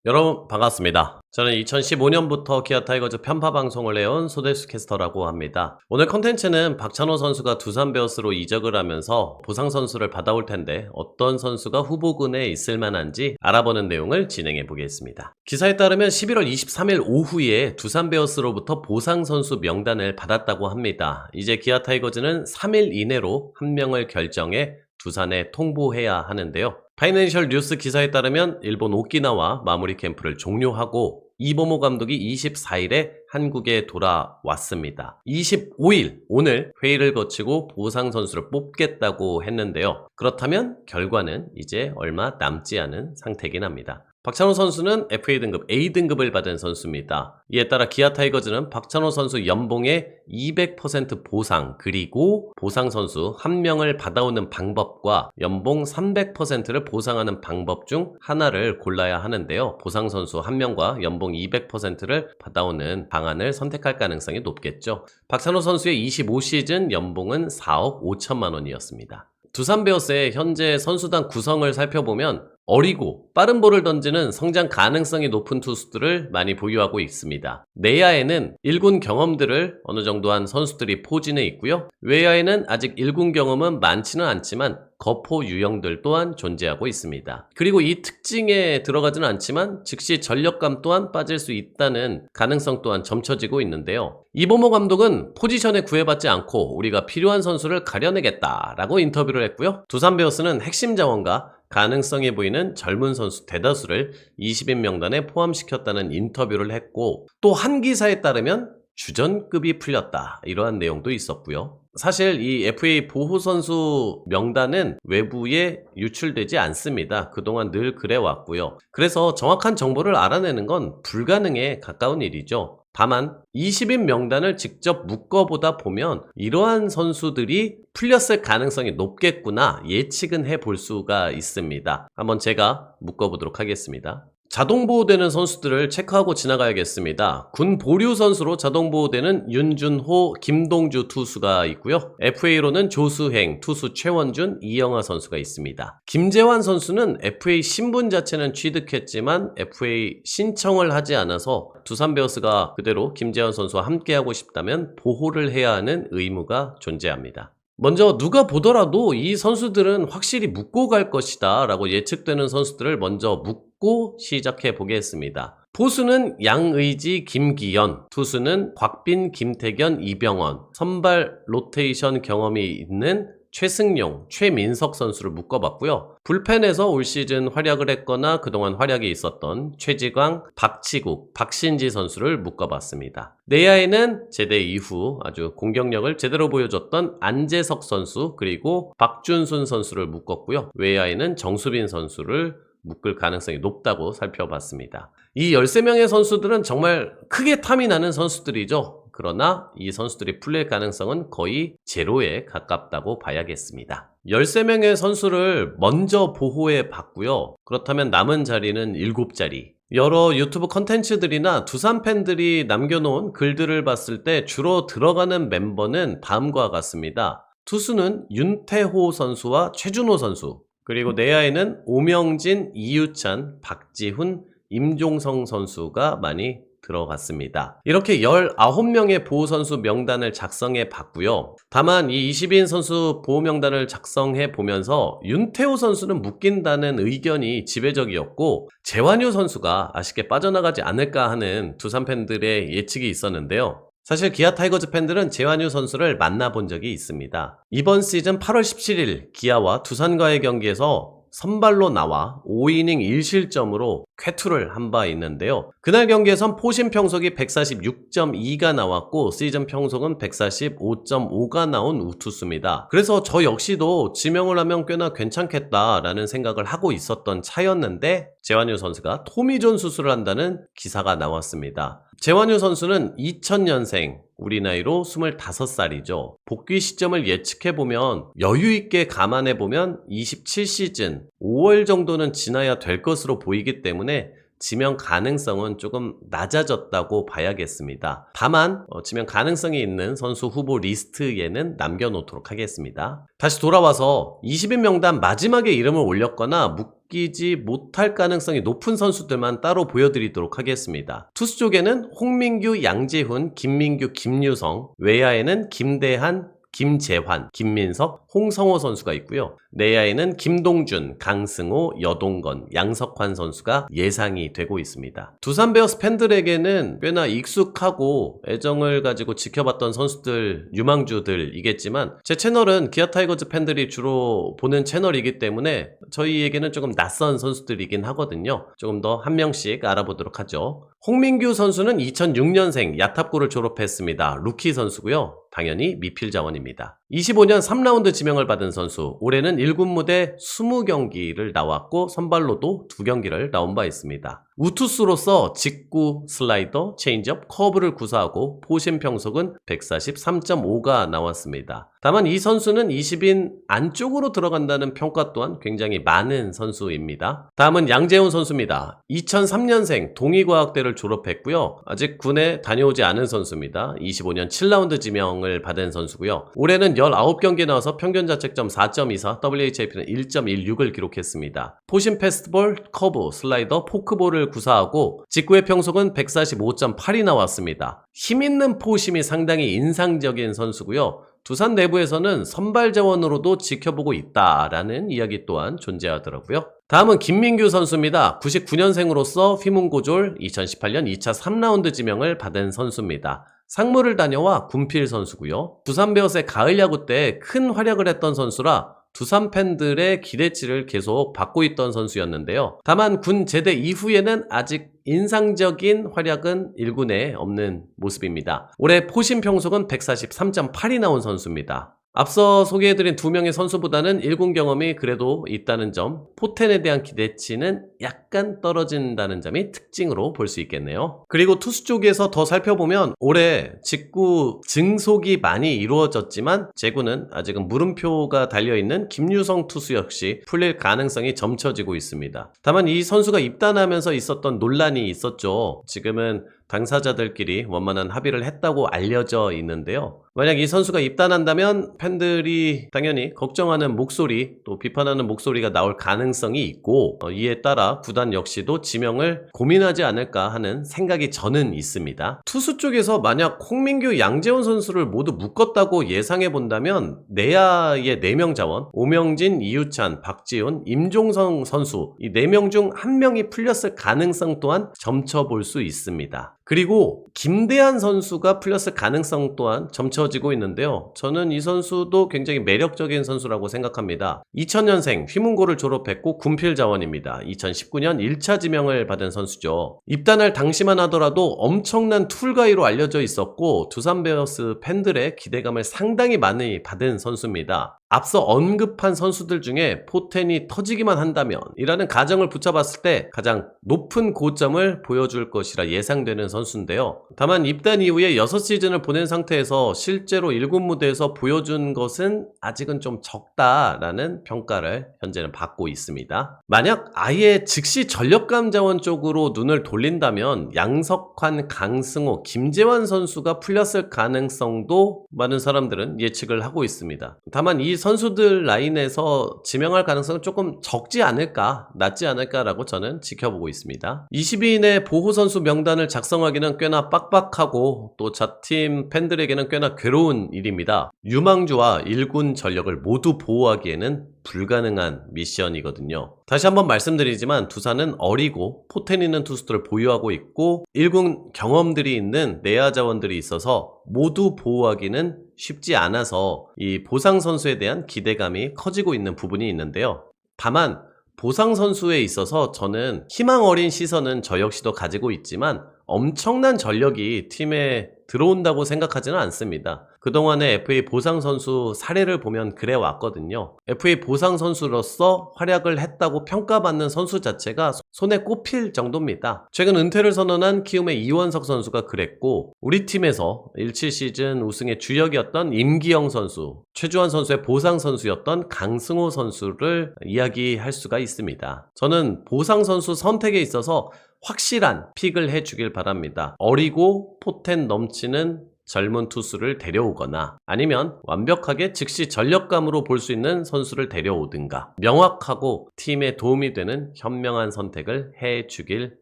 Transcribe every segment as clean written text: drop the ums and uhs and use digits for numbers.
여러분 반갑습니다. 저는 2015년부터 기아 타이거즈 편파 방송을 해온 소대수 캐스터라고 합니다. 오늘 컨텐츠는 박찬호 선수가 두산 베어스로 이적을 하면서 보상 선수를 받아올 텐데 어떤 선수가 후보군에 있을 만한지 알아보는 내용을 진행해 보겠습니다. 기사에 따르면 11월 23일 오후에 두산 베어스로부터 보상 선수 명단을 받았다고 합니다. 이제 기아 타이거즈는 3일 이내로 한 명을 결정해 두산에 통보해야 하는데요. 파이낸셜 뉴스 기사에 따르면 일본 오키나와 마무리 캠프를 종료하고 이범호 감독이 24일에 한국에 돌아왔습니다. 25일 오늘 회의를 거치고 보상 선수를 뽑겠다고 했는데요. 그렇다면 결과는 이제 얼마 남지 않은 상태긴 합니다. 박찬호 선수는 FA 등급 A등급을 받은 선수입니다. 이에 따라 기아 타이거즈는 박찬호 선수 연봉의 200% 보상 그리고 보상 선수 한 명을 받아오는 방법과 연봉 300%를 보상하는 방법 중 하나를 골라야 하는데요. 보상 선수 한 명과 연봉 200%를 받아오는 방안을 선택할 가능성이 높겠죠. 박찬호 선수의 25시즌 연봉은 4억 5천만 원이었습니다. 두산 베어스의 현재 선수단 구성을 살펴보면 어리고 빠른 볼을 던지는 성장 가능성이 높은 투수들을 많이 보유하고 있습니다. 내야에는 1군 경험들을 어느 정도 한 선수들이 포진해 있고요. 외야에는 아직 1군 경험은 많지는 않지만 거포 유형들 또한 존재하고 있습니다. 그리고 이 특징에 들어가지는 않지만 즉시 전력감 또한 빠질 수 있다는 가능성 또한 점쳐지고 있는데요. 이범호 감독은 포지션에 구애받지 않고 우리가 필요한 선수를 가려내겠다라고 인터뷰를 했고요. 두산 베어스는 핵심 자원과 가능성이 보이는 젊은 선수 대다수를 20인 명단에 포함시켰다는 인터뷰를 했고 또 한 기사에 따르면 주전급이 풀렸다 이러한 내용도 있었고요. 사실 이 FA 보호선수 명단은 외부에 유출되지 않습니다. 그동안 늘 그래왔고요. 그래서 정확한 정보를 알아내는 건 불가능에 가까운 일이죠. 다만 20인 명단을 직접 묶어보다 보면 이러한 선수들이 풀렸을 가능성이 높겠구나 예측은 해볼 수가 있습니다. 한번 제가 묶어보도록 하겠습니다. 자동 보호되는 선수들을 체크하고 지나가야겠습니다. 군 보류 선수로 자동 보호되는 윤준호, 김동주 투수가 있고요. FA로는 조수행, 투수 최원준, 이영하 선수가 있습니다. 김재환 선수는 FA 신분 자체는 취득했지만 FA 신청을 하지 않아서 두산 베어스가 그대로 김재환 선수와 함께하고 싶다면 보호를 해야 하는 의무가 존재합니다. 먼저 누가 보더라도 이 선수들은 확실히 묶고 갈 것이다 라고 예측되는 선수들을 먼저 묶고 시작해 보겠습니다. 포수는 양의지, 김기현, 투수는 곽빈, 김태견, 이병헌, 선발 로테이션 경험이 있는 최승용, 최민석 선수를 묶어봤고요. 불펜에서 올 시즌 활약을 했거나 그동안 활약이 있었던 최지광, 박치국, 박신지 선수를 묶어봤습니다. 내야에는 제대 이후 아주 공격력을 제대로 보여줬던 안재석 선수 그리고 박준순 선수를 묶었고요. 외야에는 정수빈 선수를 묶을 가능성이 높다고 살펴봤습니다. 이 13명의 선수들은 정말 크게 탐이 나는 선수들이죠. 그러나 이 선수들이 풀릴 가능성은 거의 제로에 가깝다고 봐야겠습니다. 13명의 선수를 먼저 보호해 봤고요. 그렇다면 남은 자리는 7자리. 여러 유튜브 컨텐츠들이나 두산 팬들이 남겨놓은 글들을 봤을 때 주로 들어가는 멤버는 다음과 같습니다. 투수는 윤태호 선수와 최준호 선수, 그리고 내야에는 오명진, 이유찬, 박지훈, 임종성 선수가 많이 들어갔습니다. 이렇게 19명의 보호선수 명단을 작성해 봤고요. 다만 이 20인 선수 보호 명단을 작성해 보면서 윤태호 선수는 묶인다는 의견이 지배적이었고 재환유 선수가 아쉽게 빠져나가지 않을까 하는 두산 팬들의 예측이 있었는데요. 사실 기아 타이거즈 팬들은 재환유 선수를 만나본 적이 있습니다. 이번 시즌 8월 17일 기아와 두산과의 경기에서 선발로 나와 5이닝 1실점으로 쾌투를 한 바 있는데요. 그날 경기에선 포심 평속이 146.2가 나왔고 시즌 평속은 145.5가 나온 우투수입니다. 그래서 저 역시도 지명을 하면 꽤나 괜찮겠다라는 생각을 하고 있었던 차였는데 재환유 선수가 토미존 수술을 한다는 기사가 나왔습니다. 재환유 선수는 2000년생, 우리 나이로 25살이죠. 복귀 시점을 예측해보면 여유있게 감안해보면 27시즌 5월 정도는 지나야 될 것으로 보이기 때문에 지명 가능성은 조금 낮아졌다고 봐야겠습니다. 다만 지명 가능성이 있는 선수 후보 리스트에는 남겨놓도록 하겠습니다. 다시 돌아와서 20인 명단 마지막에 이름을 올렸거나 묶이지 못할 가능성이 높은 선수들만 따로 보여드리도록 하겠습니다. 투수 쪽에는 홍민규, 양재훈, 김민규, 김유성, 외야에는 김대한, 김재환, 김민석, 홍성호 선수가 있고요. 내야에는 김동준, 강승호, 여동건, 양석환 선수가 예상이 되고 있습니다. 두산 베어스 팬들에게는 꽤나 익숙하고 애정을 가지고 지켜봤던 선수들, 유망주들이겠지만 제 채널은 기아 타이거즈 팬들이 주로 보는 채널이기 때문에 저희에게는 조금 낯선 선수들이긴 하거든요. 조금 더 한 명씩 알아보도록 하죠. 홍민규 선수는 2006년생 야탑고를 졸업했습니다. 루키 선수고요. 당연히 미필 자원입니다. 25년 3라운드 지명을 받은 선수, 올해는 1군 무대 20경기를 나왔고 선발로도 2경기를 나온 바 있습니다. 우투수로서 직구, 슬라이더, 체인지업, 커브를 구사하고 포심 평속은 143.5가 나왔습니다. 다만 이 선수는 20인 안쪽으로 들어간다는 평가 또한 굉장히 많은 선수입니다. 다음은 양재훈 선수입니다. 2003년생 동의과학대를 졸업했고요. 아직 군에 다녀오지 않은 선수입니다. 25년 7라운드 지명을 받은 선수고요. 올해는 19경기에 나와서 평균 자책점 4.24, WHIP는 1.16을 기록했습니다. 포심 패스트볼, 커브, 슬라이더, 포크볼을 구사하고 직구의 평속은 145.8이 나왔습니다. 힘있는 포심이 상당히 인상적인 선수고요. 두산 내부에서는 선발 자원으로도 지켜보고 있다라는 이야기 또한 존재하더라고요. 다음은 김민규 선수입니다. 99년생으로서 휘문고졸 2018년 2차 3라운드 지명을 받은 선수입니다. 상무를 다녀와 군필 선수고요. 두산 베어스의 가을 야구 때 큰 활약을 했던 선수라 두산 팬들의 기대치를 계속 받고 있던 선수였는데요. 다만 군 제대 이후에는 아직 인상적인 활약은 1군에 없는 모습입니다. 올해 포심 평속은 143.8이 나온 선수입니다. 앞서 소개해드린 2명의 선수보다는 1군 경험이 그래도 있다는 점, 포텐에 대한 기대치는 약간 떨어진다는 점이 특징으로 볼 수 있겠네요. 그리고 투수 쪽에서 더 살펴보면 올해 직구 증속이 많이 이루어졌지만 제구는 아직은 물음표가 달려있는 김유성 투수 역시 풀릴 가능성이 점쳐지고 있습니다. 다만 이 선수가 입단하면서 있었던 논란이 있었죠. 지금은 당사자들끼리 원만한 합의를 했다고 알려져 있는데요. 만약 이 선수가 입단한다면 팬들이 당연히 걱정하는 목소리 또 비판하는 목소리가 나올 가능성이 있고 이에 따라 구단 역시도 지명을 고민하지 않을까 하는 생각이 저는 있습니다. 투수 쪽에서 만약 홍민규, 양재훈 선수를 모두 묶었다고 예상해 본다면 내야의 4명 자원 오명진, 이유찬, 박지훈, 임종성 선수 이 4명 중 1명이 풀렸을 가능성 또한 점쳐볼 수 있습니다. 그리고 김대한 선수가 풀렸을 가능성 또한 점쳐지고 있는데요. 저는 이 선수도 굉장히 매력적인 선수라고 생각합니다. 2000년생 휘문고를 졸업했고 군필 자원입니다. 2019년 1차 지명을 받은 선수죠. 입단할 당시만 하더라도 엄청난 툴가이로 알려져 있었고 두산 베어스 팬들의 기대감을 상당히 많이 받은 선수입니다. 앞서 언급한 선수들 중에 포텐이 터지기만 한다면 이라는 가정을 붙여봤을 때 가장 높은 고점을 보여줄 것이라 예상되는 선수인데요. 다만 입단 이후에 6시즌을 보낸 상태에서 실제로 1군 무대에서 보여준 것은 아직은 좀 적다라는 평가를 현재는 받고 있습니다. 만약 아예 즉시 전력감 자원 쪽으로 눈을 돌린다면 양석환, 강승호, 김재환 선수가 풀렸을 가능성도 많은 사람들은 예측을 하고 있습니다. 다만 이 선수들 라인에서 지명할 가능성은 조금 적지 않을까, 낮지 않을까라고 저는 지켜보고 있습니다. 22인의 보호선수 명단을 작성하기는 꽤나 빡빡하고 또 자팀 팬들에게는 꽤나 괴로운 일입니다. 유망주와 1군 전력을 모두 보호하기에는 불가능한 미션이거든요. 다시 한번 말씀드리지만 두산은 어리고 포텐 있는 투수들을 보유하고 있고 1군 경험들이 있는 내야 자원들이 있어서 모두 보호하기는 쉽지 않아서 이 보상 선수에 대한 기대감이 커지고 있는 부분이 있는데요. 다만 보상 선수에 있어서 저는 희망 어린 시선은 저 역시도 가지고 있지만 엄청난 전력이 팀에 들어온다고 생각하지는 않습니다. 그동안의 FA 보상 선수 사례를 보면 그래 왔거든요. FA 보상 선수로서 활약을 했다고 평가받는 선수 자체가 손에 꼽힐 정도입니다. 최근 은퇴를 선언한 키움의 이원석 선수가 그랬고, 우리 팀에서 17 시즌 우승의 주역이었던 임기영 선수, 최주환 선수의 보상 선수였던 강승호 선수를 이야기할 수가 있습니다. 저는 보상 선수 선택에 있어서 확실한 픽을 해주길 바랍니다. 어리고 포텐 넘치는 젊은 투수를 데려오거나 아니면 완벽하게 즉시 전력감으로 볼 수 있는 선수를 데려오든가 명확하고 팀에 도움이 되는 현명한 선택을 해주길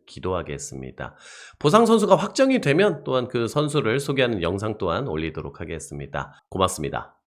기도하겠습니다. 보상 선수가 확정이 되면 또한 그 선수를 소개하는 영상 또한 올리도록 하겠습니다. 고맙습니다.